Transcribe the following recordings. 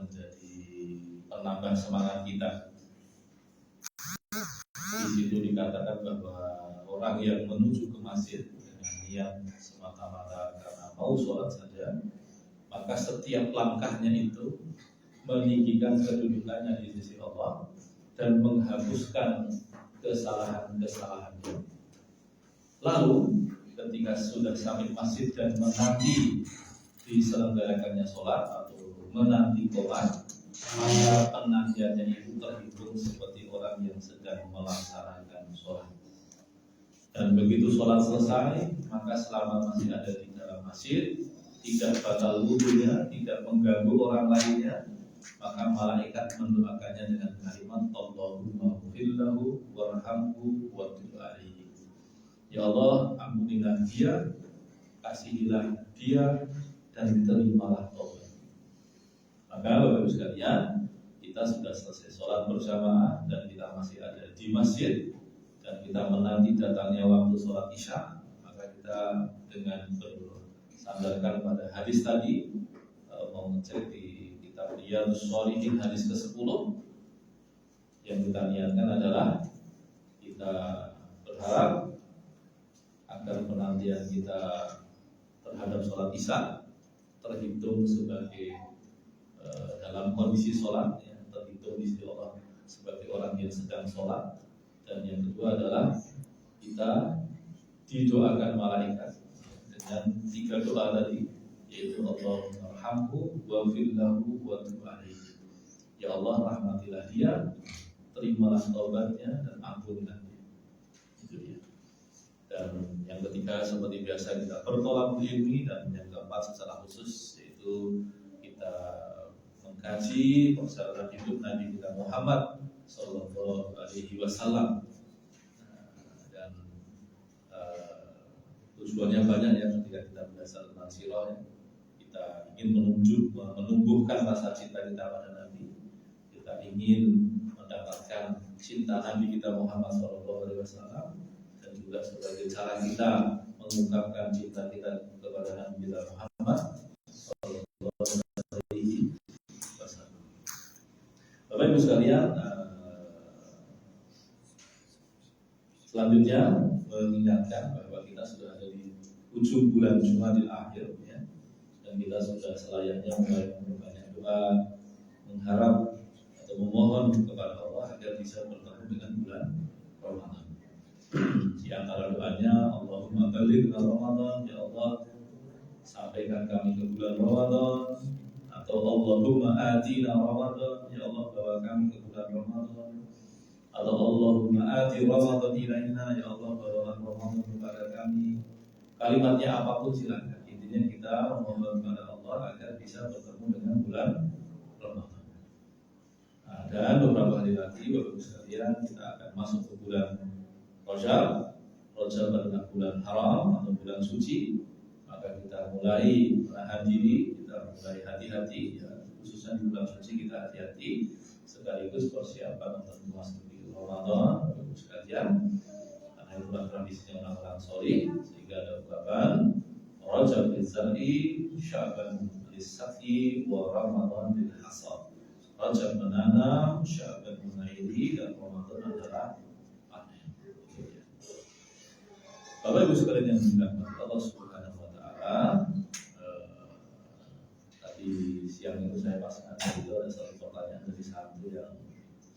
menjadi penambah semangat kita. Di situ dikatakan bahwa orang yang menuju ke masjid dengan niat semata-mata karena mau sholat saja, maka setiap langkahnya itu meninggikan kedudukannya di sisi Allah dan menghapuskan kesalahan-kesalahannya. Lalu ketika sudah sampai masjid dan menanti diselenggarakannya sholat atau menanti qomat, maka penantiannya itu terhitung seperti orang yang sedang melaksanakan sholat. Dan begitu sholat selesai, maka selama masih ada di dalam masjid, tidak batal wudunya, tidak mengganggu orang lainnya, maka malaikat mendoakannya dengan kalimat Allahumma ghfirlahu warhamhu wa tub alaihi. Ya Allah, ampunilah dia, kasihilah dia, dan terimalah taubat. Maka Bapak Ibu sekalian, kita sudah selesai sholat berjamaah dan kita masih ada di masjid dan kita menanti datangnya waktu sholat isya, maka kita dengan bersandarkan pada hadis tadi, mau ngecek di kitab Riyadhus Shalihin hadis ke-10, yang kita niatkan adalah kita berharap agar penantian kita terhadap sholat isya terhitung sebagai dalam kondisi sholat, ya, terhitung di sisi Allah sebagai orang yang sedang sholat. Dan yang kedua adalah kita didoakan malaikat dengan 3 doa tadi, yaitu Allahumma arhamhu wa ghfirlahu wa tub alaihi. Ya Allah, rahmatilah dia, terimalah taubatnya dan ampunilah dia. Itu dia. Dan yang ketiga seperti biasa kita bertolak ilmi, dan yang keempat secara khusus yaitu kita mengkaji perjalanan hidup Nabi kita Muhammad Sallallahu Alaihi Wasallam. Dan tujuannya banyak ya ketika kita belajar tentang sirah. Kita ingin menumbuhkan rasa cinta kita pada Nabi. Kita ingin mendapatkan cinta Nabi kita Muhammad Sallallahu Alaihi Wasallam, dan juga sebagai cara kita mengungkapkan cinta kita kepada Nabi kita Muhammad Sallallahu Alaihi Wasallam. Bapak Ibu sekalian, selanjutnya mengingatkan bahwa kita sudah ada di ujung bulan Jumadil Akhir, ya, dan kita sudah selayaknya mulai memperbanyak doa, mengharap atau memohon kepada Allah agar bisa bertemu dengan bulan Ramadan. Di antara doanya, Allahumma balighna Ramadan, ya Allah, sampaikan kami ke bulan Ramadan, atau Allahumma atina Ramadan, ya Allah, bawa kami ke bulan Ramadan, atau Allahumma ati Ramadan ilaina, ya Allah, bawalah Ramadan kepada kami. Kalimatnya apapun silakan, intinya kita memohon kepada Allah agar bisa bertemu dengan bulan Ramadan. Dan beberapa hari lagi, Bapak Ibu sekalian, kita akan masuk ke bulan Rajab. Rajab adalah bulan haram atau bulan suci. Maka kita mulai menahan diri, kita mulai hati-hati, ya, khususnya di bulan suci kita hati-hati, sekaligus persiapan untuk memasuki Ramadan, Bapak Ibu sekalian. Karena itulah tradisinya orang-orang solih, sehingga ada ungkapan Rajab lizzar'i, Sya'ban lis-saqi, wa Ramadan lil-hasad. Rajab menanam, Sya'ban menairi, dan Ramadan adalah panen. Bapak Ibu sekalian yang dimuliakan Allah Subhanahu wa taala, tadi siang itu saya pasangkan itu ada satu pertanyaan dari santri yang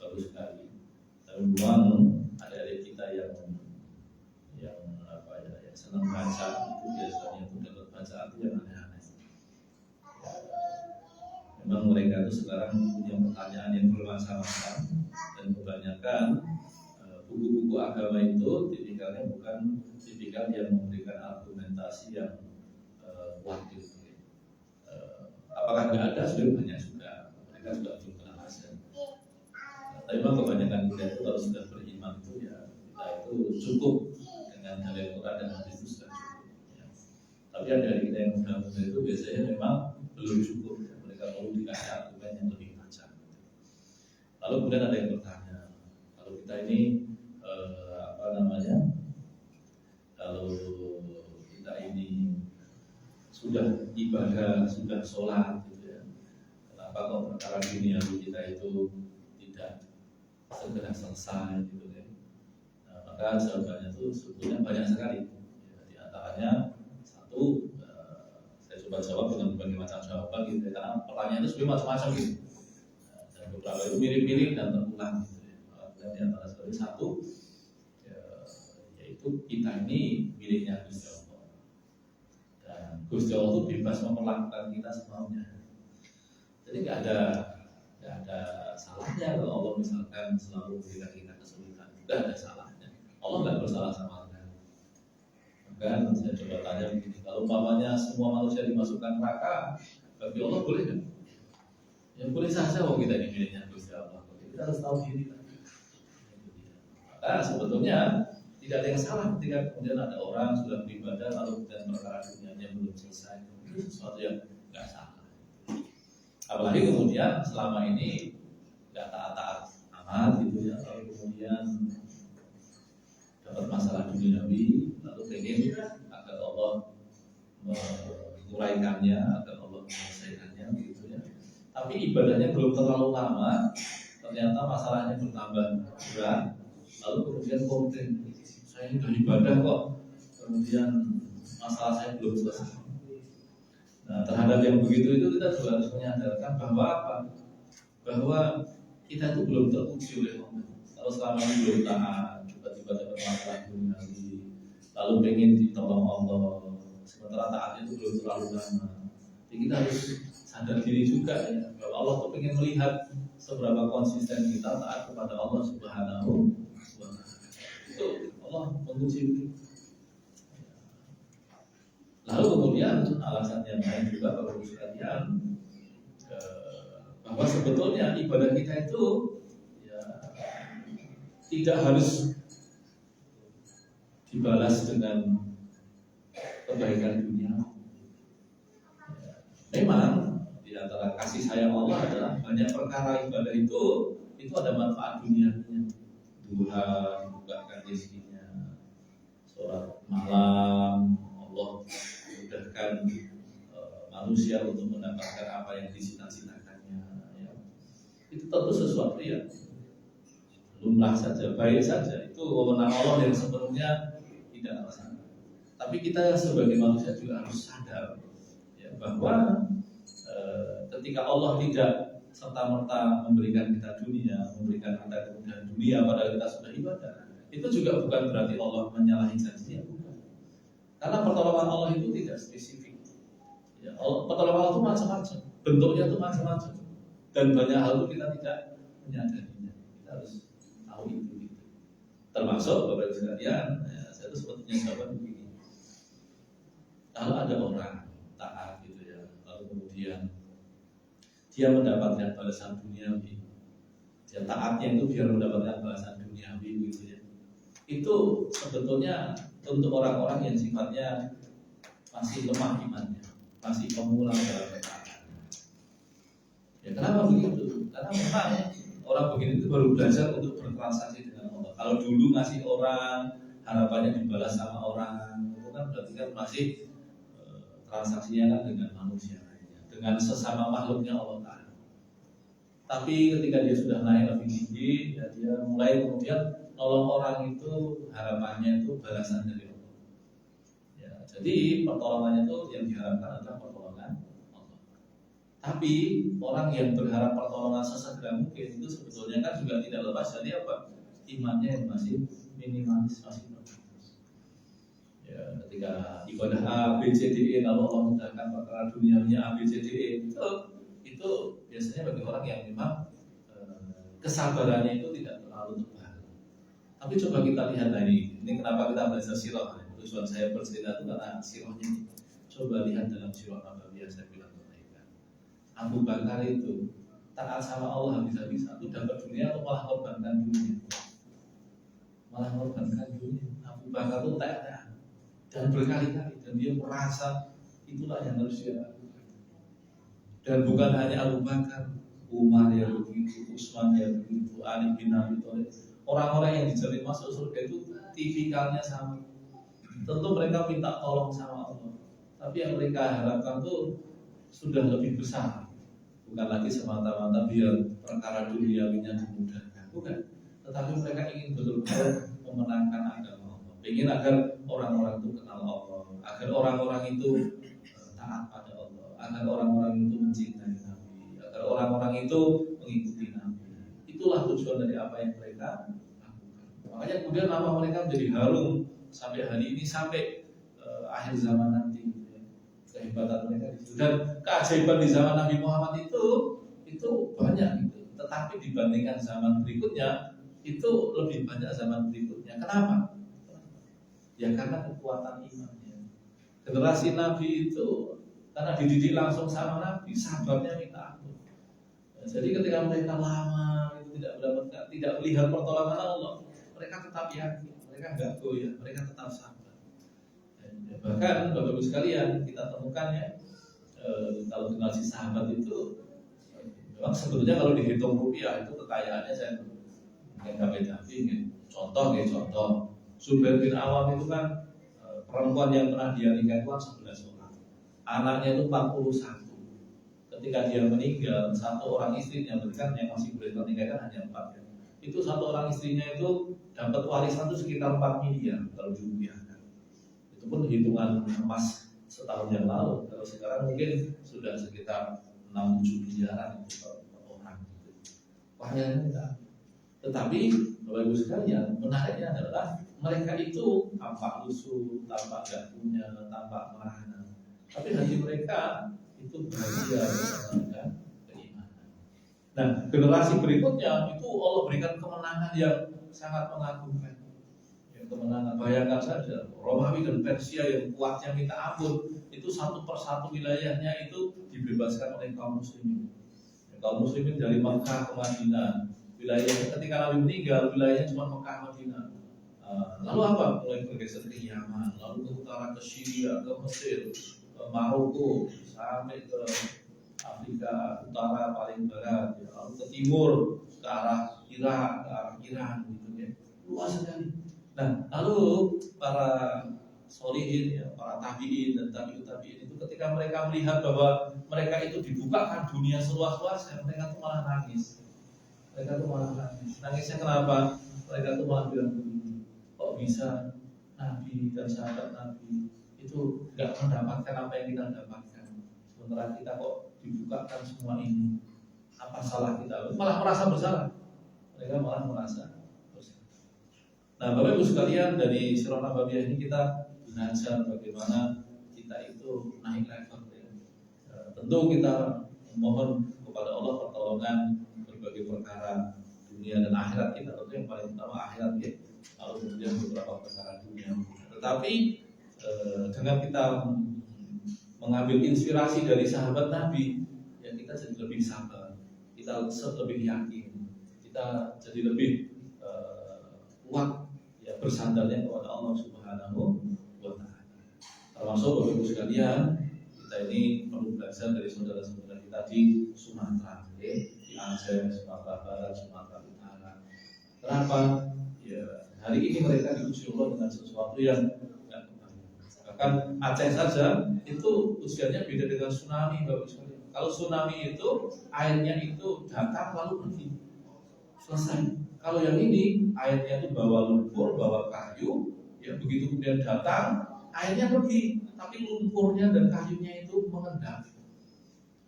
bagus sekali. Dan memang adik-adik kita yang senang baca itu biasanya itu dapat bacaan itu yang aneh-aneh. Memang mereka itu sekarang punya pertanyaan yang bermacam-macam, dan kebanyakan buku-buku agama itu tipikalnya bukan tipikal yang memberikan argumentasi yang kuat. Apakah nggak ada? Sudah banyak juga. Mereka sudah belum pernah hasil. Tapi memang kebanyakan kita itu kalau sudah beriman itu, ya kita itu cukup dengan dalil Quran dan hadis itu sudah cukup. Ya. Tapi ada dari kita yang muda-muda itu biasanya memang belum cukup. Ya. Mereka perlu dikasih argumen yang lebih tajam. Lalu kemudian ada yang bertanya, kalau kita ini kalau kita ini sudah ibadah, sudah sholat, gitu ya, kenapa kok perkara dunia kita itu tidak segera selesai gitu ya. Nah, maka jawabannya itu sebetulnya banyak sekali. Ya, di antaranya satu, saya coba jawab dengan berbagai macam jawaban gitu ya, karena pertanyaan itu sebenarnya macam-macam gitu. Nah, dan beberapa itu mirip-mirip dan terulang gitu ya. Dan di antara satu, ya, yaitu kita ini miliknya Gusti Allah. Dan Gusti Allah itu bebas memperlakukan kita semaunya. Jadi nggak ada salahnya kalau Allah misalkan selalu memberikan kita kesulitan. Nggak ada salahnya. Allah nggak bersalah sama sekali. Kan saya coba tanya begini, kalau umpamanya semua manusia dimasukkan neraka, bagi Allah boleh nggak? Ya boleh saja, kalau kita ini miliknya Gusti Allah. Kita harus tahu diri. Maka sebetulnya tidak ada yang salah ketika kemudian ada orang sudah beribadah lalu kemudian perkara dunianya belum selesai. Itu sesuatu yang nggak salah. Apalagi kemudian selama ini nggak taat-taat amat gitu ya, lalu kemudian dapat masalah duniawi, lalu pengen agar Allah menguraikannya, agar Allah menyelesaikannya gitu ya. Tapi ibadahnya belum terlalu lama, ternyata masalahnya bertambah berat, lalu kemudian komplain, saya ini sudah ibadah kok, kemudian masalah saya belum selesai. Nah, terhadap yang begitu itu kita juga harus menyadarkan bahwa apa? Bahwa kita itu belum teruji oleh Allah. Kalau selama ini belum taat, tiba-tiba dapat masalah duniawi, lalu pengen ditolong Allah, sementara taatnya itu belum terlalu lama. Jadi kita harus sadar diri juga ya, bahwa Allah tuh pengen melihat seberapa konsisten kita taat kepada Allah Subhanahu wa Ta'ala. Itu Allah menguji. Lalu kemudian alasan yang lain juga Bapak Ibu sekalian, bahwa sebetulnya ibadah kita itu ya, tidak harus dibalas dengan kebaikan dunia. Memang di antara kasih sayang Allah adalah banyak perkara ibadah itu ada manfaat dunianya. Duha, dibukakan rezekinya, sholat malam, Allah mudahkan manusia untuk mendapatkan apa yang dicita-citakannya ya. Itu tentu sesuatu yang lumrah saja, baik saja. Itu wewenang Allah yang sepenuhnya tidak masalah. Tapi kita sebagai manusia juga harus sadar ya, bahwa ketika Allah tidak serta-merta memberikan kita dunia, memberikan kita kemudahan dunia padahal kita sudah ibadah, itu juga bukan berarti Allah menyalahi janjinya. Karena pertolongan Allah itu tidak spesifik. Ya, pertolongan Allah itu macam-macam, bentuknya itu macam-macam, dan banyak hal itu kita tidak menyadarinya. Kita harus tahu itu. Termasuk Bapak Ibu sekalian, ya, saya itu sebetulnya jawaban begini. Kalau ada orang taat gitu ya, lalu kemudian dia mendapatkan balasan duniawi, ya taatnya itu biar mendapatkan balasan duniawi gitu ya. Itu sebetulnya untuk orang-orang yang sifatnya masih lemah imannya, masih pemula dalam ketaatan. Ya kenapa begitu? Karena memang orang begini itu baru belajar untuk bertransaksi dengan Allah. Kalau dulu ngasih orang, harapannya dibalas sama orang, itu kan berarti kan masih transaksinya kan dengan manusia lainnya, dengan sesama makhluknya Allah Ta'ala. Tapi ketika dia sudah naik lebih tinggi, ya dia mulai kemudian nolong orang itu harapannya itu balasan dari Allah. Ya, jadi pertolongannya itu yang diharapkan adalah pertolongan Allah. Tapi orang yang berharap pertolongan sesegera mungkin itu sebetulnya kan juga tidak lepas dari apa? Imannya yang masih minimalis, masih terbatas. Ya, ketika ibadah A, B, C, D, E, lalu Allah mudahkan perkara dunianya A, B, C, D, E, itu biasanya bagi orang yang memang kesabarannya itu tidak terlalu tebal. Tapi coba kita lihat ini kenapa kita belajar sirah. Tujuan saya bercerita itu karena sirahnya. Coba lihat dalam sirah Nabawiyah saya bilang kebaikan. Abu Bakar itu taat sama Allah bisa-bisa itu dapat dunia atau malah korbankan dunia. Malah korbankan dunia. Abu Bakar itu taat dan berkali-kali dan dia merasa itulah yang harus dia lakukan. Dan bukan hanya Abu Bakar, Umar ya begitu, Utsman ya begitu, Ali bin Abi Thalib. Orang-orang yang dijamin masuk surga itu tipikalnya sama. Tentu mereka minta tolong sama Allah, tapi yang mereka harapkan tuh sudah lebih besar. bukan lagi semata-mata biar perkara duniawinya dimudahkan, bukan. Tetapi mereka ingin betul-betul memenangkan agama Allah, ingin agar orang-orang itu kenal Allah, agar orang-orang itu taat pada Allah, agar orang-orang itu mencintai Nabi, agar orang-orang itu mengikuti Nabi. Itulah tujuan dari apa yang mereka lakukan. Makanya kemudian nama mereka menjadi harum sampai hari ini, sampai akhir zaman nanti. Kehebatan mereka itu. Dan keajaiban di zaman Nabi Muhammad itu banyak gitu. Tetapi dibandingkan zaman berikutnya itu lebih banyak zaman berikutnya. Kenapa? Ya karena kekuatan imannya. Generasi Nabi itu karena dididik langsung sama Nabi, sahabatnya minta ampun. Jadi ketika mereka lama itu tidak melihat pertolongan Allah, mereka tetap yakin, mereka enggak goyah, mereka tetap sabar. Bahkan Bapak Ibu sekalian, kita temukan ya, kalau generasi sahabat itu memang sebetulnya kalau dihitung rupiah itu kekayaannya saya mungkin tapi contoh Zubair bin Awam itu kan perempuan yang pernah dia nikah itu kan 11 orang, anaknya itu 41. Ketika dia meninggal, satu orang istrinya, berarti kan yang masih boleh menikah kan hanya 4 ya. Itu satu orang istrinya itu dapat warisan itu sekitar 4 miliar kalau dirupiahkan. Itu pun hitungan emas setahun yang lalu. Kalau sekarang mungkin sudah sekitar 6-7 miliaran itu per orang. Wahnya enggak. Tetapi Bapak Ibu sekalian, menariknya adalah mereka itu tampak lusuh, tampak gak punya, tampak merana. Tapi hati mereka itu bahagia dengan keimanan. Nah, generasi berikutnya itu Allah berikan kemenangan yang sangat mengagumkan. Kemenangan, bayangkan saja Romawi dan Persia yang kuatnya minta ampun, itu satu persatu wilayahnya itu dibebaskan oleh kaum muslimin. Kaum muslimin dari Mekah ke Madinah, wilayahnya ketika Nabi meninggal wilayahnya cuma Mekah Madinah. Lalu apa? Mulai bergeser ke Yaman, lalu ke utara ke Syria, ke Mesir, ke Maroko, sampai ke Afrika Utara paling barat, ya. Lalu ke timur, ke arah Irak, ke arah Iran, gitu ya. Luas sekali. Nah, lalu para solihin, ya, para tabiin dan tabiin itu ketika mereka melihat bahwa mereka itu dibukakan dunia seluas-luasnya, mereka tuh malah nangis. Nangisnya kenapa? Mereka tuh malah bilang begini, kok bisa Nabi dan sahabat Nabi itu nggak mendapatkan apa yang kita dapatkan, sementara kita kok dibukakan semua ini? Apa salah kita? Malah merasa bersalah. Mereka malah merasa. Nah, Bapak Ibu sekalian, dari Sirah Nabawiyah ini kita belajar bagaimana kita itu naik level ya. Tentu kita mohon kepada Allah pertolongan berbagai perkara dunia dan akhirat kita, tentu yang paling utama akhirat ya. Lalu kemudian beberapa perkara dunia. Tetapi dengan kita mengambil inspirasi dari sahabat Nabi, ya kita jadi lebih sabar, kita lebih yakin, kita jadi lebih kuat ya bersandarnya kepada Allah Subhanahu wa Ta'ala. Termasuk Bapak Ibu sekalian, kita ini perlu belajar dari saudara-saudara kita di Sumatera, di Aceh, Sumatera Barat, Sumatera Utara. Kenapa? Ya, hari ini mereka diuji Allah dengan sesuatu yang tidak kebayang. Bahkan Aceh saja itu ujiannya beda dengan tsunami, Bapak Ibu sekalian. Kalau tsunami itu airnya itu datang lalu pergi, selesai. Kalau yang ini airnya itu bawa lumpur, bawa kayu, ya begitu kemudian datang, airnya pergi, tapi lumpurnya dan kayunya itu mengendap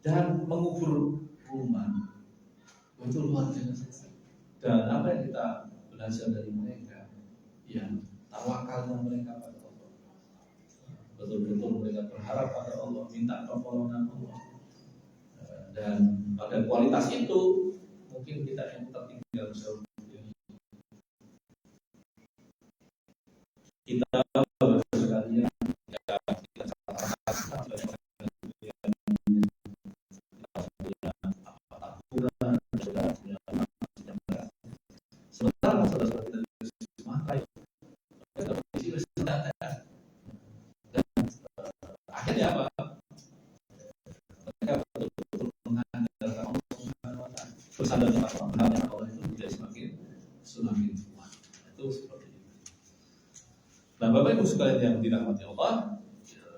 dan mengubur rumah. Itu luar biasa. Dan apa yang kita belajar dari mereka? Ya, tawakalnya mereka pada Allah. Betul-betul mereka berharap pada Allah, minta pertolongan Allah. Dan pada kualitas itu mungkin kita yang tertinggal jauh. Kita sekalian ya, kita sementara saudara-saudara kita di Sumatera akhirnya apa? Mereka betul-betul mengandalkan Allah Subhanahu wa Ta'ala, bersandar kepada Allah itu menjadi semakin kuat. Itu seperti itu. Nah, Bapak Ibu sekalian yang dirahmati Allah,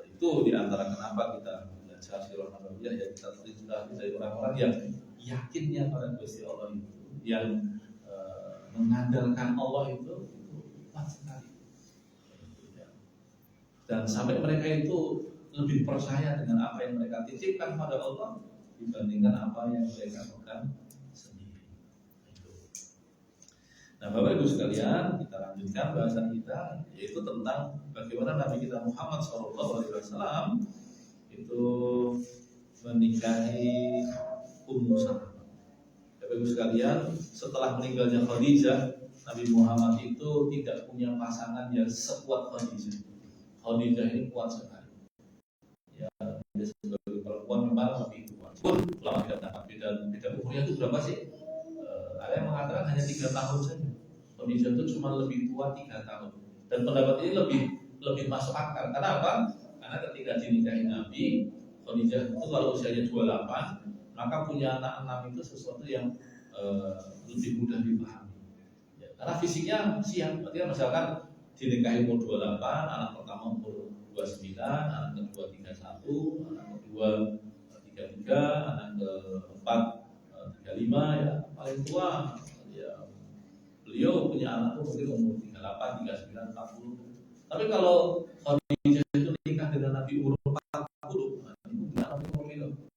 itu diantara kenapa kita belajar Sirah Nabawiyah, ya kita tapi dari orang-orang yang yakinnya pada Gusti Allah itu, yang mengandalkan Allah itu kuat sekali. Dan sampai mereka itu lebih percaya dengan apa yang mereka titipkan pada Allah dibandingkan apa yang mereka lakukan sendiri. Nah, Bapak Ibu sekalian, kita lanjutkan bahasan kita, yaitu tentang bagaimana Nabi kita Muhammad SAW itu menikahi Ummu Salamah. Bapak Ibu sekalian, setelah meninggalnya Khadijah, Nabi Muhammad itu tidak punya pasangan yang sekuat Khadijah. Khadijah ini kuat sekali. Ya, dia sebagai perempuan memang lebih kuat. Pun lama tidak dapat beda umurnya itu berapa sih? Ada yang mengatakan hanya 3 tahun saja. Khadijah itu cuma lebih tua 3 tahun. Dan pendapat ini lebih masuk akal. Karena apa? Karena ketika dinikahi Nabi, Khadijah itu kalau usianya 28, maka punya anak 6 itu sesuatu yang lebih mudah dipahami. Ya, karena fisiknya siap. Berarti misalkan dinikahi umur 28, anak pertama umur 29, anak kedua 31, anak kedua 33, anak keempat 35, ya paling tua ya beliau punya anak tuh mungkin umur 38, 39, 40. Tapi kalau Khadijah itu nikah dengan Nabi umur 40, nah, itu gimana umur itu?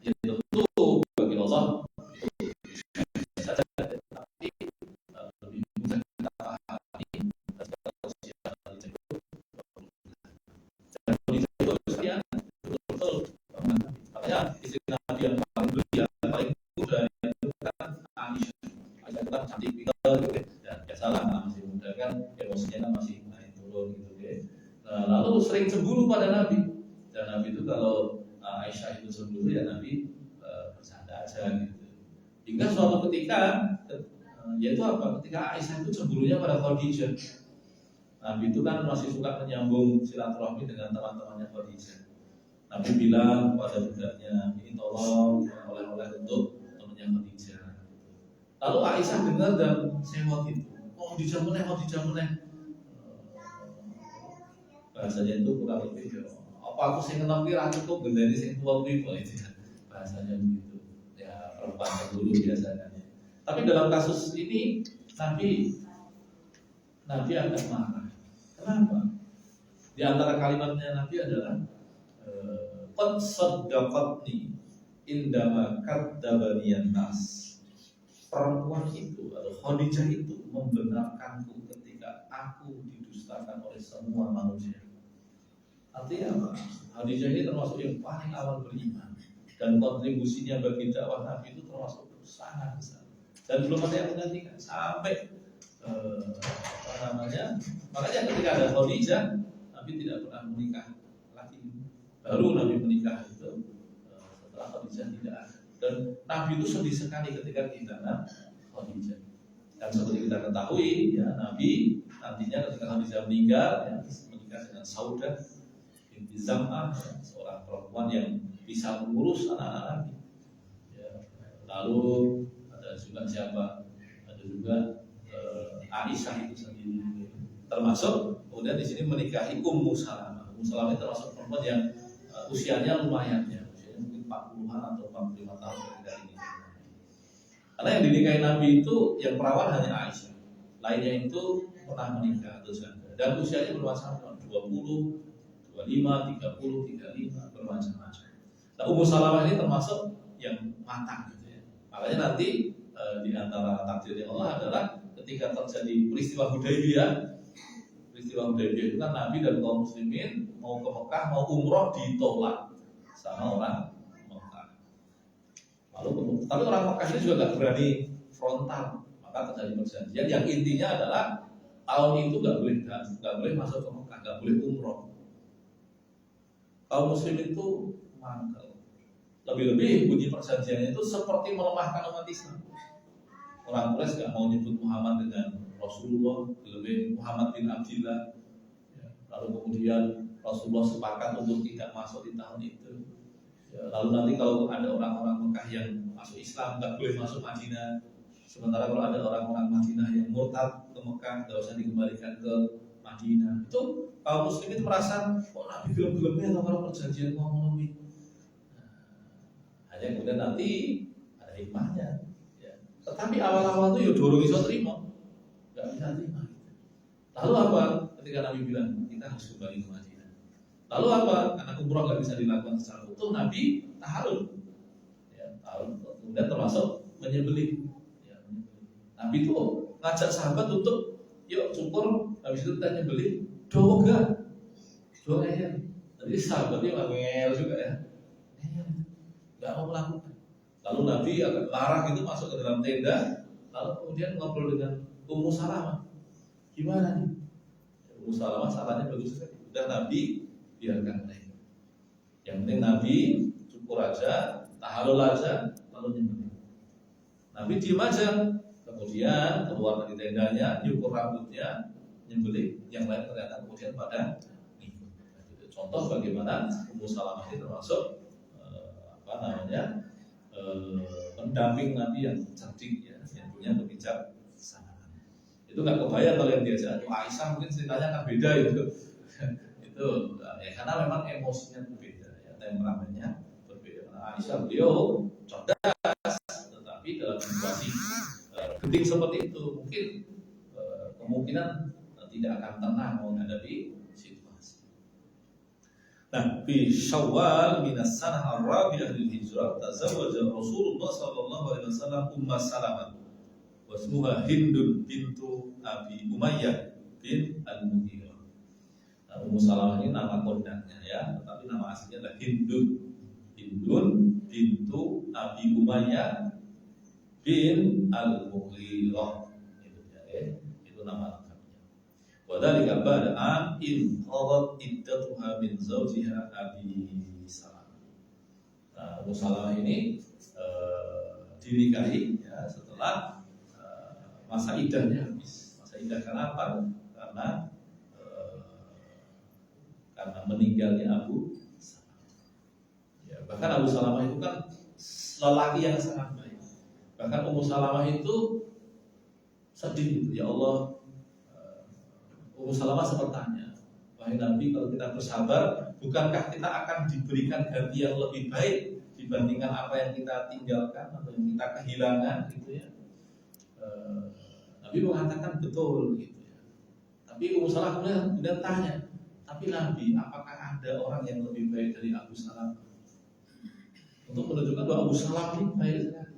Ya tentu bagi Allah saja, tapi lebih mudah kita pahami ketika usia Khadijah itu. Dan Khadijah itu sekian betul-betul, makanya istri Nabi yang paling belia, paling muda itu kan Aisyah. Aisyah itu kan cantik pintar gitu ya. Dan biasalah karena masih muda kan emosinya kan masih naik turun gitu ya. Nah, lalu sering cemburu pada Nabi. Dan Nabi itu kalau Aisyah itu cemburu ya Nabi bercanda aja gitu. Hingga suatu ketika yaitu apa? Ketika Aisyah itu cemburunya pada Khadijah. Nabi itu kan masih suka menyambung silaturahmi dengan teman-temannya Khadijah. Nabi bilang kepada budaknya, ini tolong oleh-oleh untuk temannya Khadijah. Lalu Aisyah dengar dan sewot itu. Oh, Khadijah meneh. Bahasanya itu kurang lebih ya. Apa aku sing enom ki ra cukup gendeni sing tuwa kuwi kok itu. Bahasanya begitu. Ya, perempuan dulu biasanya. Tapi dalam kasus ini Nabi agak marah. Kenapa? Di antara kalimatnya Nabi adalah qad saddaqatni indama kadzdzabani an-nas. Perempuan itu atau Khadijah itu membenarkanku ketika aku didustakan oleh semua manusia. Artinya apa? Khadijah ini termasuk yang paling awal beriman dan kontribusinya bagi dakwah Nabi itu termasuk sangat besar. Dan belum ada yang menggantikan sampai makanya ketika ada Khadijah, Nabi tidak pernah menikah lagi. Baru Nabi menikah itu setelah Khadijah tidak ada. Dan Nabi itu sedih sekali ketika kehilangan Khadijah. Dan seperti kita ketahui, ya Nabi nantinya ketika Khadijah meninggal, ya, menikah dengan Saudah binti Zam'ah, ya, seorang perempuan yang bisa mengurus anak-anak Nabi. Ya, lalu ada juga siapa? Ada juga Aisyah itu sendiri. Termasuk kemudian di sini menikahi Ummu Salamah. Ummu Salamah itu termasuk perempuan yang usianya lumayan ya. Mungkin 40-an atau 45 tahun ketika ini. Karena yang dinikahi Nabi itu yang perawan hanya Aisyah. Lainnya itu pernah menikah atau janda. Dan usianya bermacam-macam, 20, 25, 30, 35, bermacam-macam. Nah, Ummu Salamah ini termasuk yang matang gitu ya. Makanya nanti di antara takdirnya Allah adalah ketika terjadi peristiwa Hudaybiyah. Peristiwa Hudaybiyah itu kan Nabi dan kaum muslimin mau ke Mekah, mau umroh ditolak sama orang Mekah. Lalu tapi orang Mekah ini juga gak berani frontal, maka terjadi perjanjian yang intinya adalah tahun itu gak boleh masuk ke Mekah, gak boleh umroh. Kaum muslimin itu mangkel. Lebih-lebih bunyi perjanjiannya itu seperti melemahkan umat Islam. Orang Quraisy gak mau nyebut Muhammad dengan Rasulullah, lebih Muhammad bin Abdillah. Ya, lalu kemudian Rasulullah sepakat untuk tidak masuk di tahun itu. Ya, lalu nanti kalau ada orang-orang Mekah yang masuk Islam, nggak boleh masuk Madinah. Sementara kalau ada orang-orang Madinah yang murtad ke Mekah, nggak usah dikembalikan ke Madinah. Itu kaum muslimin merasa, kok Nabi gelem-gelemnya atau kalau perjanjian ngomong lebih. Hanya kemudian nanti ada hikmahnya. Ya. Tetapi awal-awal itu ya dorong iso terima, nggak bisa terima. Lalu apa? Ketika Nabi bilang kita harus kembali ke Madinah. Lalu apa? Karena umroh nggak bisa dilakukan secara utuh, Nabi tahalul. Ya, tahalul. Kemudian termasuk menyembelih. Ya, Nabi itu ngajak sahabat untuk yuk syukur, habis itu kita nyembelih. Doa enggak? Doa ya. Jadi sahabatnya ngel juga ya. Nggak mau melakukan. Lalu Nabi agak larang itu masuk ke dalam tenda, lalu kemudian ngobrol dengan Ummu Salamah. Gimana nih? Ummu Salamah salahnya bagus sekali. Udah Nabi biarkan mereka. Yang penting Nabi syukur aja, tahalul aja, lalu nyembelih. Nabi diem aja. Kemudian keluar dari tendanya, nyukur rambutnya, nyembelih. Yang lain ternyata kemudian pada ngikut. Contoh bagaimana Ummu Salamah ini termasuk pendamping Nabi yang cerdik ya, yang punya kebijaksanaan. Itu nggak kebayang kalau yang diajak Aisyah mungkin ceritanya akan beda itu. Itu ya karena memang emosinya berbeda ya, temperamennya berbeda. Karena Aisyah beliau cerdas, tetapi dalam situasi genting seperti itu mungkin kemungkinan tidak akan tenang menghadapi situasi. Nah, fi Syawal minas sanah ar-rabi'ah lil hijrah tazawwaja Rasulullah sallallahu alaihi wasallam Ummu Salamah wa ismuha Hindun bintu Abi Umayyah bin Al-Mughirah. Nah, Ummu Salamah ini nama kondaknya ya, tetapi nama aslinya adalah Hindun. Hindun bintu Abi Umayyah bin Al-Mughirah. Itu nama lengkapnya. Wadhalika ba'da in qadat iddatuha min zawjiha Abi Salamah. Nah, Ummu Salamah ini dinikahi ya, setelah masa iddahnya habis. Masa iddah kenapa? Karena meninggalnya Abu Salamah. Ya, bahkan Abu Salamah itu kan lelaki yang sangat baik. Bahkan Ummu Salamah itu sedih, ya Allah. Ummu Salamah sempat tanya, wahai Nabi, kalau kita bersabar, bukankah kita akan diberikan ganti yang lebih baik dibandingkan apa yang kita tinggalkan atau yang kita kehilangan, gitu ya? Nabi mengatakan betul, gitu ya. Tapi Ummu Salamah kemudian tanya, tapi Nabi, apakah ada orang yang lebih baik dari Abu Salamah? Untuk menunjukkan bahwa Abu Salamah ini baik sekali.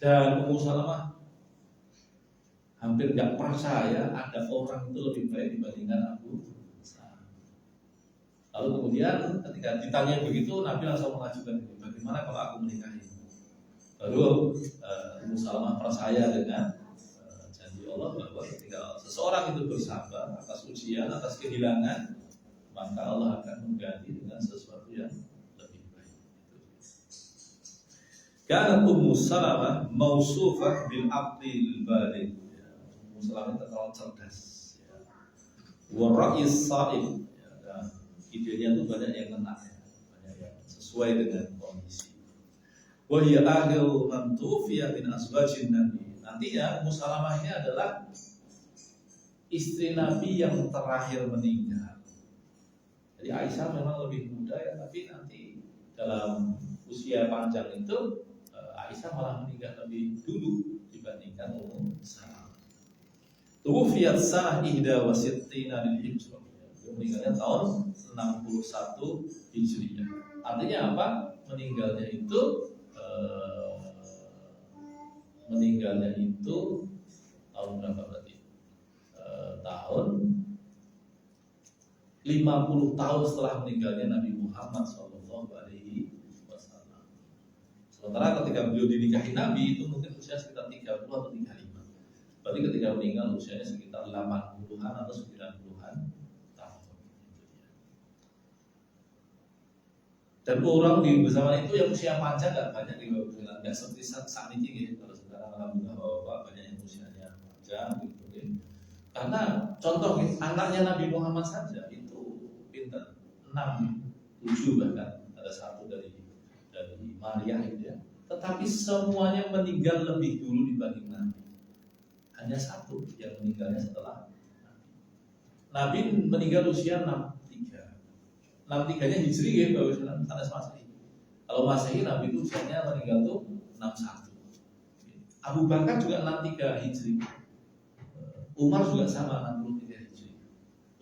Dan Ummu Salamah hampir nggak percaya ada orang itu lebih baik dibandingkan Abu Salamah. Lalu kemudian ketika ditanya begitu, Nabi langsung mengajukan itu. Bagaimana kalau aku menikahi? Lalu Ummu Salamah percaya dengan janji Allah bahwa ketika seseorang itu bersabar atas ujian, atas kehilangan, maka Allah akan mengganti dengan sesuatu yang lebih baik. Karena Ummu Salamah mausufah bil aqlil baligh. Ummu Salamah terkenal cerdas. Wara'is sa'ib. Idenya itu banyak yang kena, banyak yang sesuai dengan kondisi. Wa hiya akhir man tufiya min azwajin Nabi. Nantinya Ummu Salamah ini adalah istri Nabi yang terakhir meninggal. Jadi Aisyah memang lebih muda ya, tapi nanti dalam usia panjang itu Aisyah malah meninggal lebih dulu dibandingkan Ummu Salamah. Tuwfiyat sanah ihda wa sittina lil hijrah. Meninggalnya tahun 61 Hijriah. Artinya apa? Meninggalnya itu tahun berapa berarti? Tahun 50 tahun setelah meninggalnya Nabi Muhammad SAW. Sementara ketika beliau dinikahi Nabi itu mungkin usia sekitar 30 atau 35. Berarti ketika meninggal usianya sekitar 80-an atau 90-an tahun. Dan orang di zaman itu yang usia panjang nggak banyak di bawah bulan, nggak seperti saat ini gitu. Kalau sekarang alhamdulillah bapak banyak yang usianya panjang gitu. Karena contoh anaknya Nabi Muhammad saja itu pintar 6, 7 bahkan ada satu dari Maria itu ya. Tetapi semuanya meninggal lebih dulu dibanding Nabi. Hanya satu yang meninggalnya setelah Nabi. Nabi meninggal usia 63. 63-nya Hijri ya, Bapak Ibu, sanes Masri. Kalau Masehi Nabi itu usianya meninggal tuh 61. Abu Bakar juga 63 Hijri. Umar juga sama 63 Hijri.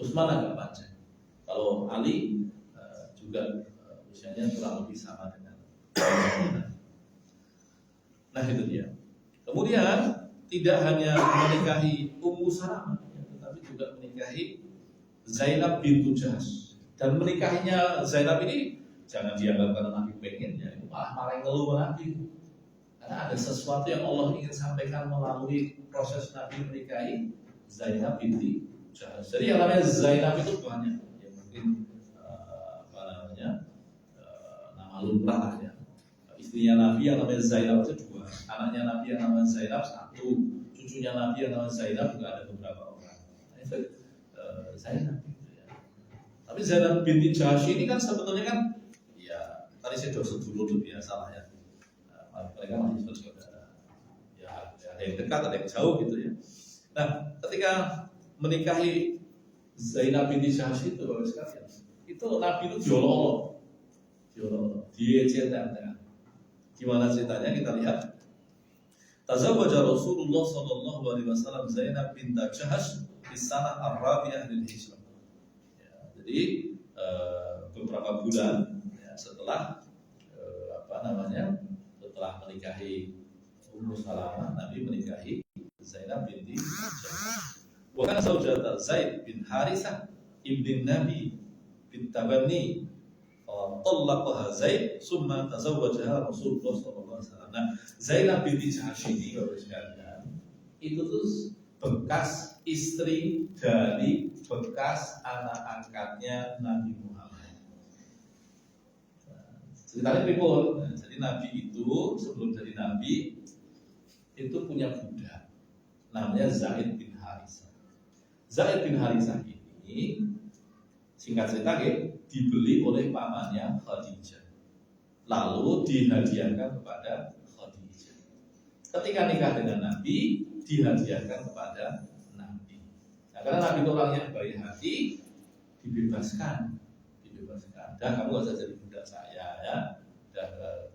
Utsman agak panjang. Kalau Ali juga usianya kurang lebih sama dengan. Nah itu dia. Kemudian tidak hanya menikahi Ummu Salamah, tetapi juga menikahi Zainab bintu Jahsy. Dan menikahinya Zainab ini jangan dianggap karena Nabi pengen, ya itu malah ngeluh Nabi. Karena ada sesuatu yang Allah ingin sampaikan melalui proses Nabi menikahi Zainab binti Jahsy. Jadi yang namanya Zainab itu banyak, ya mungkin nama lumrah lah ya. Istrinya Nabi yang namanya Zainab itu 2, anaknya Nabi yang namanya Zainab 1, cucunya Nabi yang namanya Zainab juga ada beberapa orang. Nah, itu Zainab gitu ya. Tapi Zainab binti Jahsy ini kan sebetulnya kan, ya tadi saya sudah sebut dulu ya salah ya. Mereka masih saudara. Ya ada yang dekat, ada yang jauh gitu ya. Nah, ketika menikahi Zainab binti Jahsy itu Bapak sekalian, itu Nabi itu diolok-olok, diecetan. Gimana ceritanya kita lihat. Tazawwaja Rasulullah sallallahu alaihi wasallam Zainab binti Jahsy di sanah ar-rabi'ah lil hijrah. Ya, jadi beberapa bulan ya, setelah setelah menikahi Ummu Salamah, Nabi menikahi Zainab binti Jahsy. Wa kana zawjata Zaid bin Haritsah ibn Nabi bin Tabanni Tallaqaha Zaid summa tazawwajaha Rasulullah sallallahu alaihi wasallam. Nah, Zainab binti Jahsy ini Bapak sekalian, itu tuh bekas istri dari bekas anak angkatnya Nabi Muhammad. Ceritanya pripun? Nah, jadi Nabi itu sebelum jadi Nabi itu punya budak namanya Zaid bin Haritsah. Zaid bin Haritsah ini singkat cerita dibeli oleh pamannya Khadijah, lalu dihadiahkan kepada Khadijah. Ketika nikah dengan Nabi, dihadiahkan kepada Nabi. Nah, karena Nabi itu orangnya baik hati, dibebaskan. Dan kamu gak usah jadi budak saya ya. Dan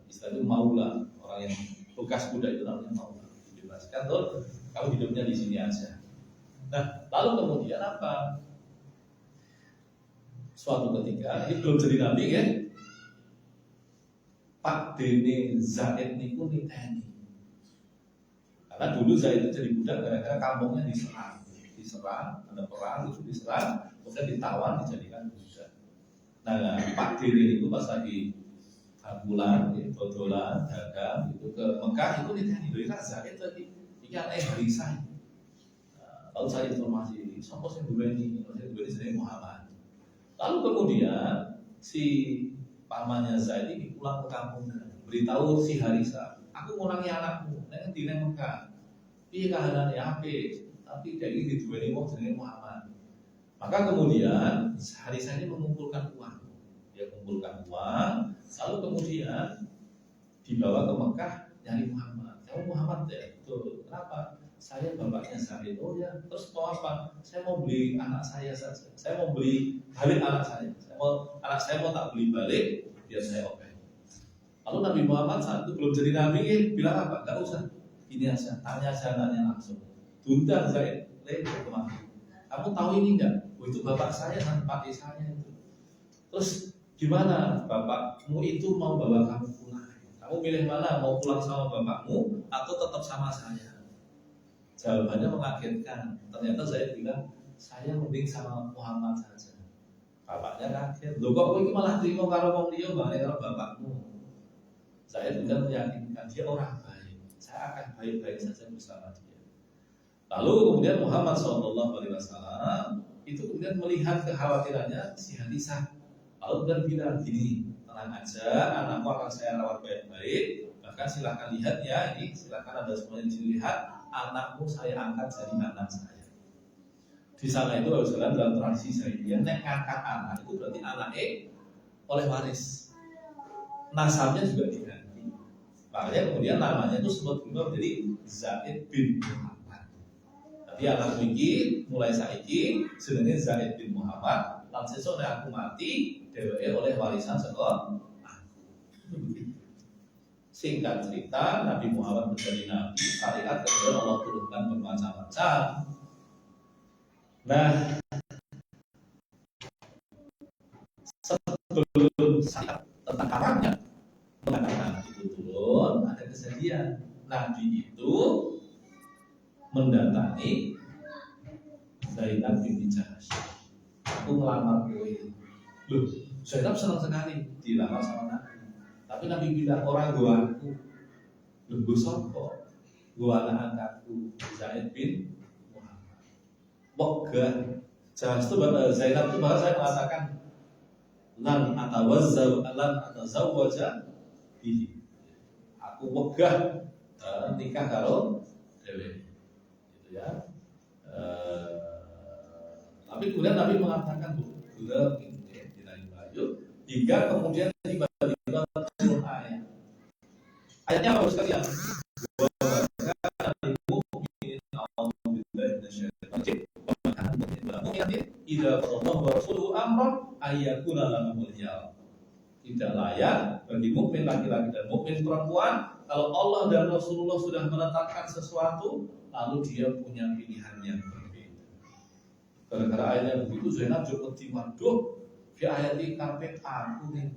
istilah itu maulah, orang yang bekas budak itu namanya maulah, dibebaskan tuh, kamu hidupnya di sini aja. Nah, lalu kemudian apa? Suatu ketika, ini belum jadi Nabi ya, Pak Dene Zaid niku niteni. Karena dulu Zaid itu jadi budak gara-gara kampungnya diserang, ada perang itu diserang, kemudian ditawan dijadikan budak. Nah, Pak Dene itu pas lagi bulan, dodolan, dagang itu ke Mekah itu niteni. Jadi kan Zaid tadi, ini aneh Haritsah. Lalu saya informasi, siapa sih ini sendiri Muhammad. Lalu kemudian si pamannya Zaid ini pulang ke kampung, beritahu si Haritsah, aku ngurangi anakmu, nanti di Mekah, piye kahanane ape, tapi dia ini diduweni wong jenenge Muhammad. Maka kemudian Haritsah ini mengumpulkan uang, lalu kemudian dibawa ke Mekah nyari Muhammad. Kamu Muhammad ya, betul. Kenapa? Saya bapaknya Zaid. Oh ya, terus mau apa? Saya mau beli anak saya saja. Saya mau beli balik anak saya. Anak saya mau tak beli balik biar saya open. Lalu Nabi Muhammad saat itu belum jadi Nabi, bilang apa? Gak usah. Ini aja, tanya anaknya langsung. Tunda Zaid, kemana? Kamu tahu ini enggak? Oh, itu bapak saya dan pakai saya itu. Terus gimana? Bapakmu itu mau bawa kamu pulang. Kamu pilih mana? Mau pulang sama bapakmu atau tetap sama saya? Jawabannya mengagetkan. Ternyata Zaid bilang, saya mending sama Muhammad saja. Bapaknya kaget. Loh kok ini malah terima karo wong liya balik karo bapakmu. Zaid juga meyakinkan dia orang baik. Saya akan baik-baik saja bersama dia. Lalu kemudian Muhammad SAW itu kemudian melihat kekhawatirannya si Haritsah. Lalu kemudian bilang gini, tenang aja, anakku akan saya rawat baik-baik. Bahkan silahkan lihat ya, ini silahkan ada semuanya dilihat. Anakmu saya angkat jadi anak saya. Di sana itu harus jalan dalam tradisi Zaidiyah, nek ngangkat anak itu berarti anaknya oleh waris. Nasabnya juga diganti. Makanya kemudian namanya itu sempat berubah menjadi Zaid bin Muhammad. Tapi anak iki mulai saiki jenenge Zaid bin Muhammad. Lan sesuk nek aku mati dheweke oleh warisan saka aku. Singkat cerita, Nabi Muhammad menjadi nabi, syariat kemudian Allah turunkan bermacam-macam. Nah, sebelum syariat tentang karannya mengatakan itu turun, ada kejadian Nabi itu mendatangi Zainab binti Jahash. Aku melamar kowe. Loh, Zainab senang sekali dilamar sama Nabi. Tapi Nabi bilang orang gua aku. Loh, gua sapa? Gua anak angkatku Zaid bin Muhammad. Wegah. Jahash itu Zainab itu bahkan saya mengatakan lan atazawwaja bihi. Aku wegah nikah karo dhewe. Gitu ya. Tapi kemudian Nabi mengatakan belum dinaik baju hingga kemudian tiba-tiba turun ayat. Ayatnya apa sekalian? Tidak layak bagi mukmin laki-laki dan mukmin perempuan kalau Allah dan Rasulullah sudah menetapkan sesuatu lalu dia punya pilihan yang berbeda. Gara-gara ayatnya begitu Zainab juga waduh, di ayat ini karpet aku nih.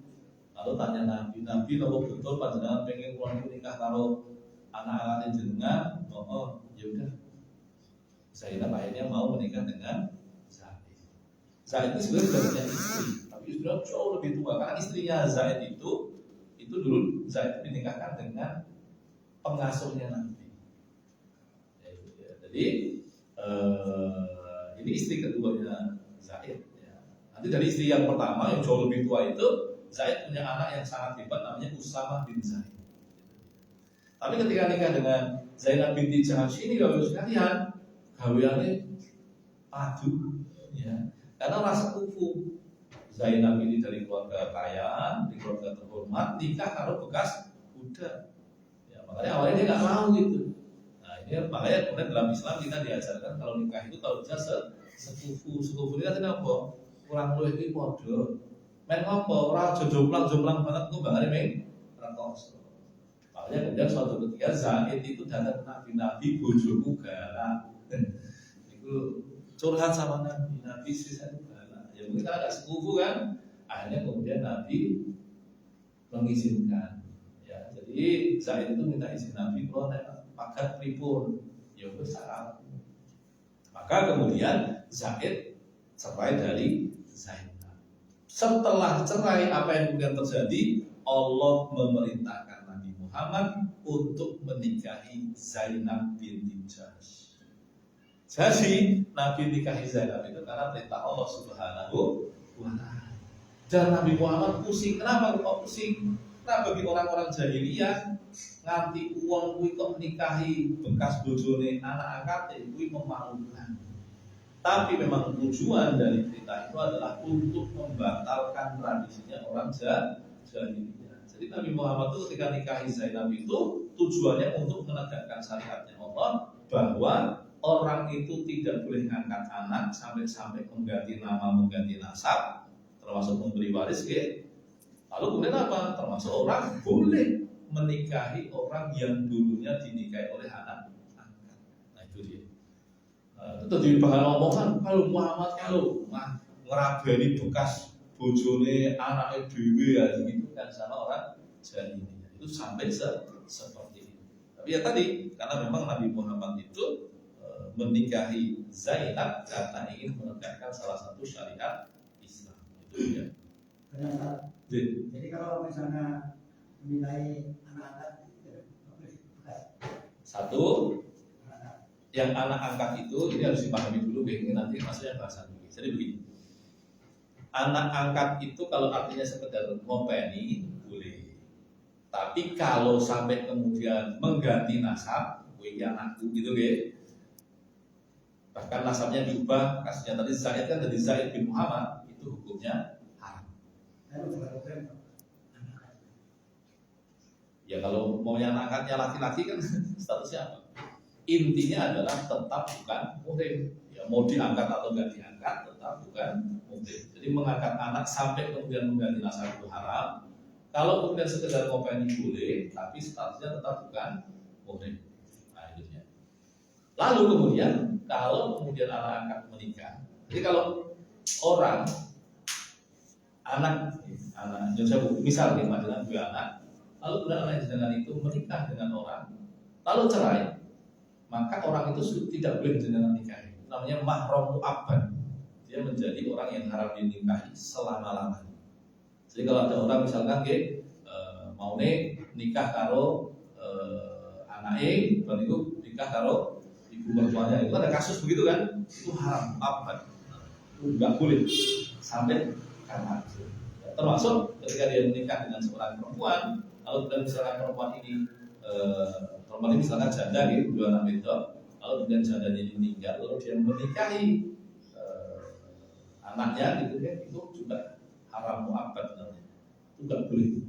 Lalu tanya Nabi kalau betul panjenengan pengen pulang nikah kalau anak-anaknya jenengan, ya udah. Zainab akhirnya mau menikah dengan Zaid. Zaid itu sebenarnya sudah punya istri, tapi istrinya jauh lebih tua karena istrinya Zaid itu dulu Zaid dinikahkan dengan pengasuhnya Nabi. Jadi ini istri keduanya Zaid. Ya. Nanti dari istri yang pertama yang jauh lebih tua itu Zaid punya anak yang sangat hebat namanya Usamah bin Zaid. Tapi ketika nikah dengan Zainab binti Jahash ini Bapak sekalian, gaweane padu, ya. Karena rasa kufu. Zainab ini dari keluarga kaya, dari keluarga terhormat, nikah karo bekas budak. Ya, makanya awalnya dia nggak mau gitu. Nah ini makanya kemudian dalam Islam kita diajarkan kalau nikah itu kalau bisa sekufu ini kan apa? Kurang luwih iki padha. Men apa ora jomplang banget kok bangane meng rekoso. Makanya kemudian suatu ketika Zaid itu datang ke Nabi bojoku galak. Itu curhat sama Nabi sisa itu galak. Ya mungkin karena agak sekufu kan. Akhirnya kemudian Nabi mengizinkan. Ya, jadi Zaid itu minta izin Nabi kalau pakai pripun. Ya wis salah. Maka kemudian Zaid cerai dari Zainab. Setelah cerai apa yang kemudian terjadi? Allah memerintahkan Nabi Muhammad untuk menikahi Zainab binti Jahash. Jadi Nabi nikahi Zainab itu karena perintah Allah Subhanahu wa Ta'ala. Dan Nabi Muhammad pusing. Kenapa kok pusing? Karena bagi orang-orang jahiliyah nganti uang kuwi kok nikahi bekas bojone anak angkate kuwi memalukan. Tapi memang tujuan dari perintah itu adalah untuk membatalkan tradisinya orang jahiliyah. Jadi Nabi Muhammad itu ketika nikahi Zainab itu tujuannya untuk menegakkan syariatnya Allah bahwa orang itu tidak boleh ngangkat anak sampai mengganti nama, mengganti nasab, termasuk memberi waris ke. Lalu kemudian apa? Termasuk orang boleh menikahi orang yang dulunya dinikahi oleh anak angkat. Nah itu dia. Itu di bahan omongan kalau Muhammad kalau ngerabani bekas bojone anaknya dhewe ya gitu kan sama orang jahiliyah. Itu sampai seperti itu. Tapi ya tadi karena memang Nabi Muhammad itu menikahi Zainab karena ingin menegakkan salah satu syariat Islam. Itu ya. Jadi kalau misalnya menilai anak-anak satu yang anak angkat itu ini harus dipahami dulu ini nanti maksudnya bahasa ini. Jadi begini, anak angkat itu kalau artinya sekedar ngopeni boleh, tapi kalau sampai kemudian mengganti nasab, wih anakku gitu ya, bahkan nasabnya diubah, kasusnya tadi Zaid kan dari Zaid bin Muhammad itu hukumnya haram. Ya kalau mau yang angkatnya laki-laki kan statusnya apa? Intinya adalah tetap bukan muhrim. Ya, mau diangkat atau nggak diangkat tetap bukan muhrim. Jadi mengangkat anak sampai kemudian mengganti nasab itu haram. Kalau kemudian sekedar ngopeni boleh, tapi statusnya tetap bukan muhrim. Nah, itu dia. Lalu kemudian kalau kemudian anak angkat menikah, jadi kalau orang anak misal nih dengan dua anak, lalu kemudian anak jenengan itu menikah dengan orang, lalu cerai, maka orang itu tidak boleh jenengan nikahi. Namanya mahram mu'abbad. Dia menjadi orang yang haram dinikahi selama-lamanya. Jadi kalau ada orang misalkan mau nikah karo anak dan itu nikah karo ibu mertuanya, itu ada kasus begitu kan? Itu haram mu'abbad. Itu nggak boleh sampai karena termasuk ketika dia menikah dengan seorang perempuan, lalu misalkan perempuan ini misalkan janda gitu, dua anak itu, lalu kemudian jandanya ini meninggal, lalu dia menikahi anaknya gitu kan, itu juga haram mu'abbad namanya. Itu nggak boleh,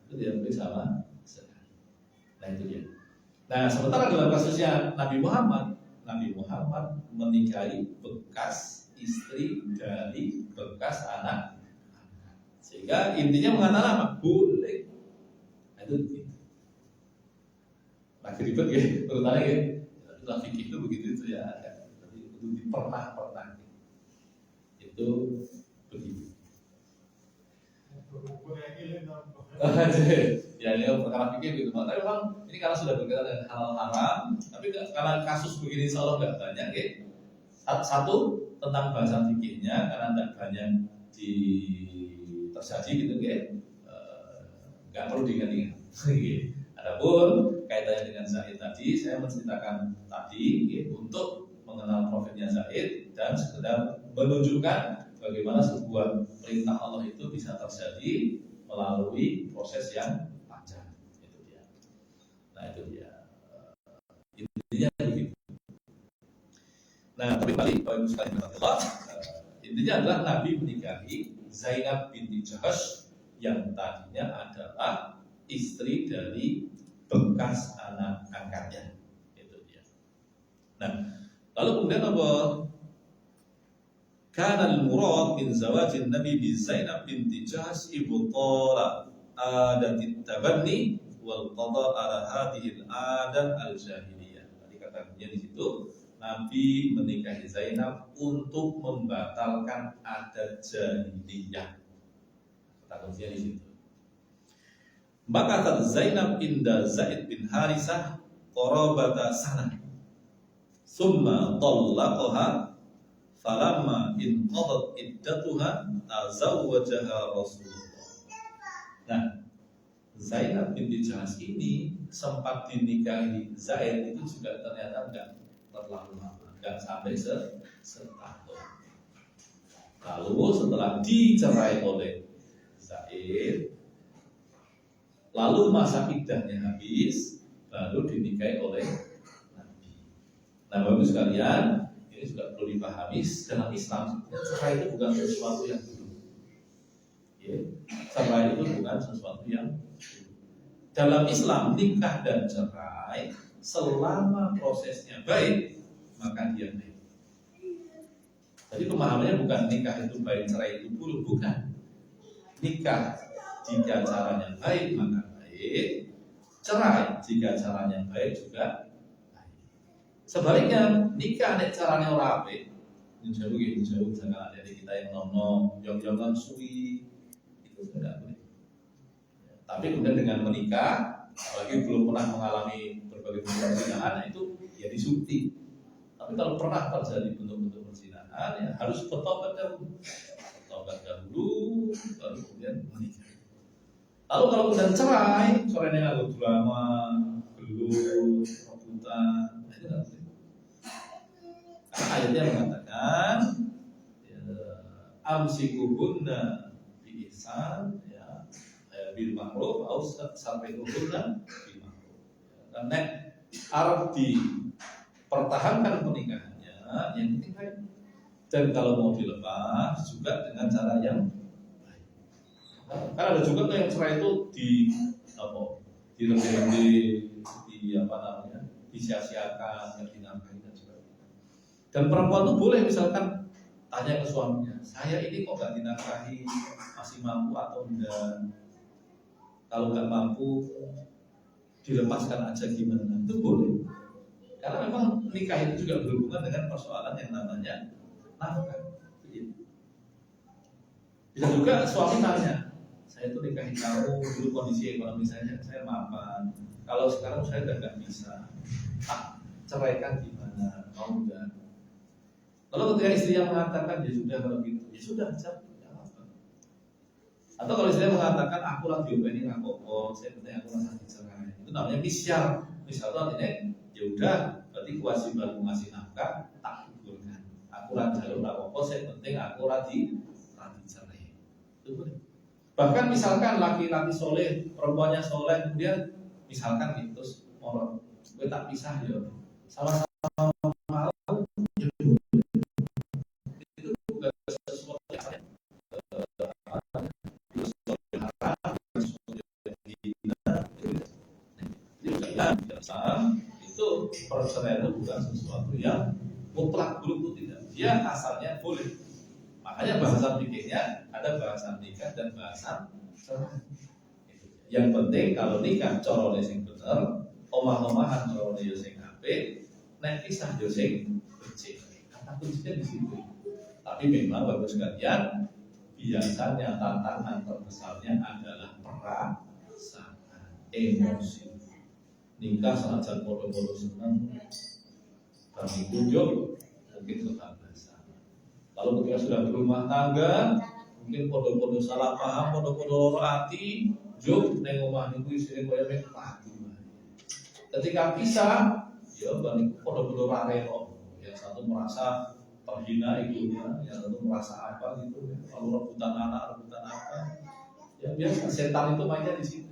itu tidak boleh sama sekali. Nah itu dia. Nah sementara dalam kasusnya Nabi Muhammad menikahi bekas istri dari bekas anak, sehingga intinya mengatakan apa? Boleh. Nah, itu begitu. Lagi ribet ya, terutama ya. Itulah fikih itu begitu itu ya. Jadi itu pernah itu begitu. Ya ini perkara fikih gitu. Tapi memang ini karena sudah berkaitan dengan halal haram, tapi karena kasus begini insya Allah nggak banyak ya. Satu tentang bahasa fikihnya karena tidak banyak terjadi gitu ya, nggak perlu diingat-ingat. Adapun kaitannya dengan Zaid tadi, saya menceritakan tadi ya, untuk mengenal profilnya Zaid dan sekedar menunjukkan bagaimana sebuah perintah Allah itu bisa terjadi melalui proses yang panjang. Itu dia. Nah itu dia. Intinya begitu. Nah tapi balik Bapak Ibu sekalian Allah, intinya adalah Nabi menikahi Zainab binti Jahsh yang tadinya adalah istri dari bekas anak angkatnya. Itu dia. Nah, lalu kemudian apa? Kana al-murad min zawajin Nabi bi Zainab binti Jahsh ibtala adat tabanni wal qada ala hadhihi al-adat al-jahiliyah. Tadi katakannya di situ Nabi menikahi Zainab untuk membatalkan adat jahiliyah. Kata-katanya di situ. Maka Zainab inda Zaid bin Harisah qarabata sanah. Summa talaqaha falamma inqadat iddatuha tazawwajaha Rasulullah. Nah, Zainab binti Jahsh ini sempat dinikahi Zaid itu juga ternyata enggak terlalu lama, enggak sampai setahun. Lalu setelah dicerai oleh Zaid, lalu masa iddahnya habis, baru dinikahi oleh Nabi. Nah, Bapak sekalian, ini juga perlu dipahami dalam Islam. Cerai itu bukan sesuatu yang dulu. Ya, cerai itu bukan sesuatu yang dulu. Dalam Islam, nikah dan cerai selama prosesnya baik, maka dia baik. Jadi pemahamannya bukan nikah itu baik, cerai itu buruk, bukan. Nikah jika caranya baik maka baik, cerai jika caranya baik juga baik. Sebaliknya nikah nek caranya ora apik, jauh jangan ada di kita yang nom jong-jongan suwi itu tidak boleh. Tapi kemudian dengan menikah, apalagi belum pernah mengalami berbagai bentuk perzinahan, itu ya disukti. Tapi kalau pernah terjadi bentuk-bentuk perzinahan, ya harus bertobat dahulu, baru kemudian menikah. Lalu kalau kemudian cerai lalu drama, gelut, rebutan, itu nggak boleh. Karena ayatnya mengatakan, amsikuhunna bi ihsan, ya, bil ma'ruf, atau sampai hubungan bil ma'ruf. Karena Arab dipertahankan pernikahannya, yang penting baik. Dan kalau mau dilepas juga dengan cara yang baik. Karena ada juga yang cerai itu disia-siakan, yang dinafkahi dan sebagainya. Dan perempuan itu boleh misalkan tanya ke suaminya, saya ini kok nggak dinafkahi, masih mampu atau enggak? kalau nggak mampu dilepaskan aja gimana, itu boleh. Karena memang nikah itu juga berhubungan dengan persoalan yang namanya nafkah. Bisa juga suami tanya, saya tuh nikahin kamu dulu kondisi ekonomi saya mapan. Kalau sekarang saya udah nggak bisa, ceraikan gimana? Mau nggak? Lalu ketika istrinya mengatakan ya sudah kalau gitu, ya sudah aja. Atau kalau istrinya mengatakan aku lagi ini nggak kok, saya penting aku rasa dicerai. Itu namanya misyar. Misyar itu artinya ya udah, berarti kewajiban ngasih nafkah tak gugurkan. Aku lagi jalur nggak kok, saya penting aku lagi cerai. Itu boleh. Bahkan misalkan laki-laki soleh, perempuannya soleh, kemudian misalkan gitu, orang gue tak pisah ya, sama-sama mau, ya itu bukan sesuatu yang itu perceraian itu bukan sesuatu yang mutlak dulu tidak. Dia asalnya boleh. Makanya bahasa fikihnya ada bahasa nikah dan bahasa cerai. Yang penting kalau nikah corone sing bener, omah-omahan corone yo sing apik, nek pisah yo sing becik. Kata kuncinya di situ. Tapi memang bagus sekalian, biasanya tantangan terbesarnya adalah perasaan, emosi. Nikah senajan podo-podo senang, kami kunjung mungkin kebablasan. Lalu ketika sudah berumah tangga, mungkin podo-podo salah paham, podo-podo loro ati, juk neng omah niku isine koyo mek pagi. Ketika pisah, ya bani podo-podo rareno. Yang satu merasa terhina ibunya, yang satu merasa apa gitu, lalu rebutan anak, rebutan apa. Ya biasa setan itu mainnya di situ.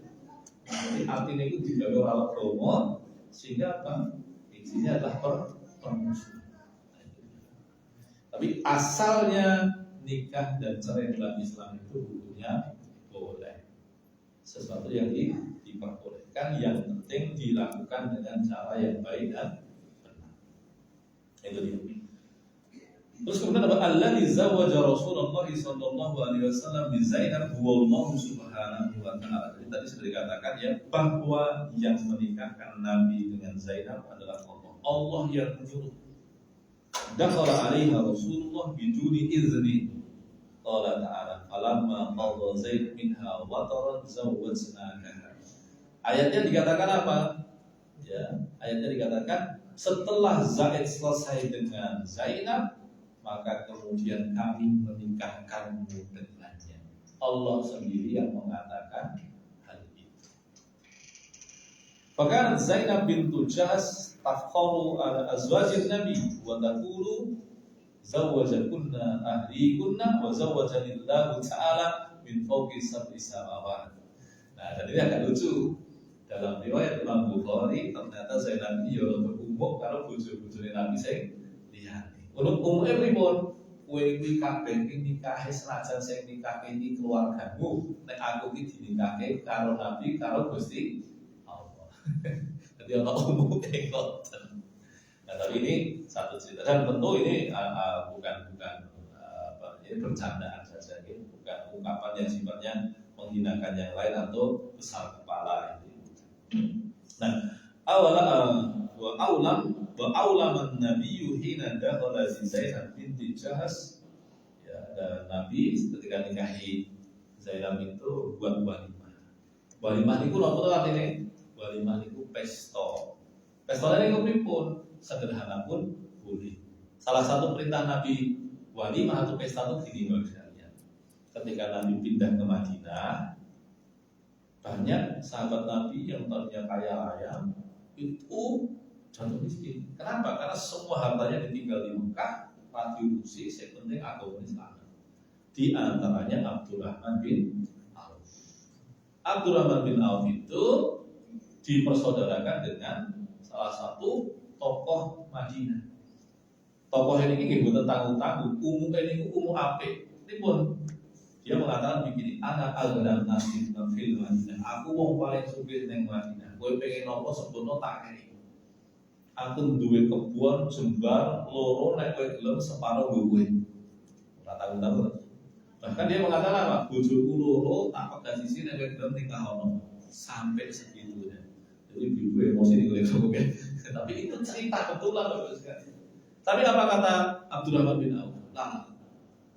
Jadi artinya itu dijaga oleh promo sehingga apa? Isinya adalah permusuhan. Tapi asalnya nikah dan cerai dalam Islam itu hukumnya boleh. Sesuatu yang diperbolehkan, yang penting dilakukan dengan cara yang baik dan benar. Itu dia. Terus kemudian apa? Alladzi zawwaja Rasulullah sallallahu alaihi wasallam bi Zainab huwa Allah subhanahu wa ta'ala. Jadi tadi sudah dikatakan ya bahwa yang menikahkan Nabi dengan Zainab adalah Allah. Allah yang menyuruh. Dakhala alaiha Rasulullah biduni izni. Qala ta'ala falamma qadha Zaid minha wataran zawwajnakaha. Ayatnya dikatakan apa? Ya, ayatnya dikatakan setelah Zaid selesai dengan Zainab, maka kemudian kami menikahkanmu dengannya. Allah sendiri yang mengatakan hal itu. Bahkan Zainab bintu Jahsh tafkharu ala azwajin Nabi wa taqulu zawwajakunna ahlikunna wa zawwajanillahu ta'ala min fawqi sab'i samawat. Nah, dan ini agak lucu. Dalam riwayat Imam Bukhari ternyata Zainab ini ya berumur kalau bojo-bojone Nabi sing lihat. Menurut umumnya pripun? Kowe iki kabeh iki nikahe senajan sing nikah iki keluargamu, nek aku iki dinikahe karo Nabi karo Gusti Allah. Jadi ana umum ngoten. Nah, tapi ini satu cerita dan tentu ini bukan ini bercandaan saja, ini bukan ungkapan yang sifatnya menghinakan yang lain atau besar kepala itu. Nah, wa aulaman nabiyyu hina dakhala Zainab binti Jahsh, ya, dan Nabi ketika nikahi Zainab itu buat walimah. Walimah niku napa to artine? Walimah niku pesta. Pesta niku pripun? Sederhana pun boleh. Salah satu perintah Nabi walimah atau pesta itu gini menurut saya. Ketika Nabi pindah ke Madinah, banyak sahabat Nabi yang tadinya kaya raya itu jatuh miskin. Kenapa? Karena semua hartanya ditinggal di Mekah, diurusi, yang penting agama Islam. Di antaranya Abdurrahman bin Auf. Abdurrahman bin Auf itu dipersaudarakan dengan salah satu tokoh Madinah. Tokoh ini nggih boten tanggung-tanggung, umumnya ini umum apik. Ini pun dia mengatakan begini, anak al-ghanam nasi fil Madinah. Aku wong paling sugih ning Madinah. Kowe pengen apa sebutno tak kei. Aku duwe kebun jembar loro nek kowe gelem separo kowe. Ora tanggung-tanggung. Bahkan dia mengatakan apa? Bojoku loro tak pegat sisi nek kowe gelem nikah ono. sampai segitunya. Jadi ibu emosi di kulit tapi itu cerita betulan Bapak sekalian. Tapi apa kata Abdurrahman bin Auf? Lah,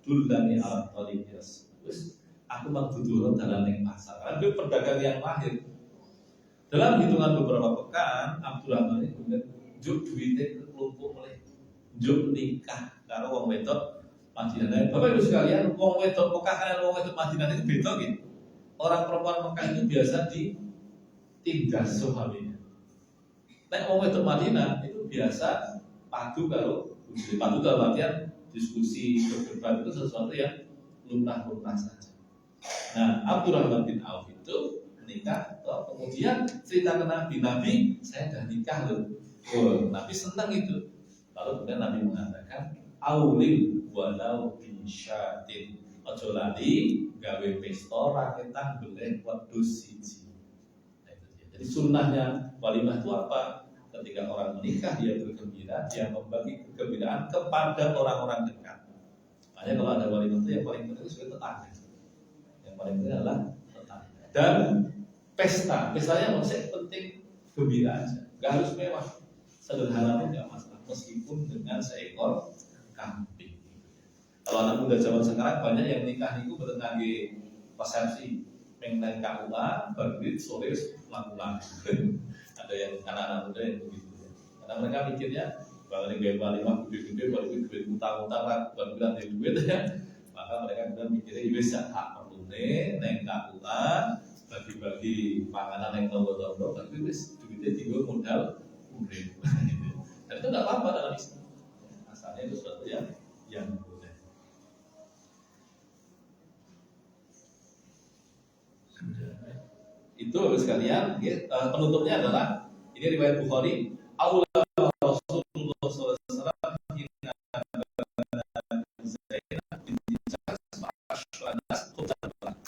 dulani ala tariqiyas. Wis aku mau duduk dalam yang pasar. Karena dia pedagang yang mahir. Dalam hitungan beberapa pekan, Abdurrahman itu juk duitnya kelumpuk mulai juk nikah karo wong wedok Madinah. Bapak Ibu sekalian, wong wedok Mekah dan wong wedok Madinah itu beda gitu. Orang perempuan Mekah itu biasa ditindas suaminya. Nek wong wedok Madinah itu biasa padu kalau artian diskusi berdebat itu sesuatu yang lumrah-lumrah saja. Nah, Abdurrahman bin Auf itu menikah, kemudian cerita ke Nabi, saya sudah nikah loh. Oh, Nabi senang itu. Lalu kemudian Nabi mengatakan, aulim walau insyatin. Ojo lali gawe pesta rakyat boleh wedhus siji. Nah, itu dia. Jadi sunnahnya walimah itu apa? Ketika orang menikah dia bergembira, dia membagi kegembiraan kepada orang-orang dekat. Makanya kalau ada walimah itu yang paling penting itu tetangga. Yang paling penting adalah tetangga. Dan pestanya maksudnya penting gembira aja, nggak harus mewah, sederhana pun nggak masalah, meskipun dengan seekor kambing. Kalau anak muda zaman sekarang banyak yang nikah itu bertentangi resepsi, mengenai KUA, berbit sore laku-laku. Ada yang anak-anak muda yang begitu, karena mereka mikirnya kalau ini gaya walimah gede-gede, baru duit utang-utang, baru bilang duit ya, maka mereka kemudian mikirnya bisa hak perlu neng KUA. Bagi-bagi panganan yang tombol-tombol, tapi duitnya tinggal modal urip. Dan itu nggak apa-apa dalam Islam. Asalnya itu sesuatu yang boleh. Itu sekalian. Penutupnya adalah ini riwayat Bukhari. Aula Rasulullah SAW hina Zainab binti Jahsh ma'asy'anas khutbah.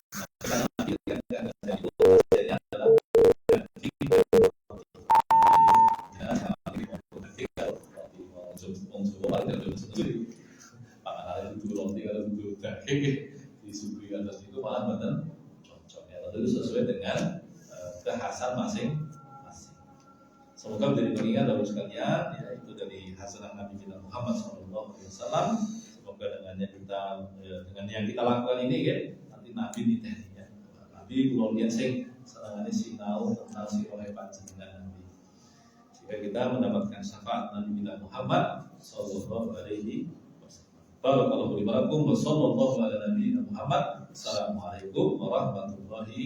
Disuguhi atas itu malah benar cocok ya, lalu sesuai dengan kekhasan masing-masing. Semoga menjadi pengingat dari sekalian, ya, itu dari hasanah Nabi kita Muhammad SAW. Semoga dengan yang kita lakukan ini ya, nanti Nabi ditanya ya. Nabi kulon sing senangane sinau tentang si oleh panjenengan Nabi. Jika kita mendapatkan syafaat Nabi kita Muhammad sallallahu alaihi wasallam. Barakallahu li wa lakum wa sallallahu ala nabiyyina Muhammad. Assalamualaikum warahmatullahi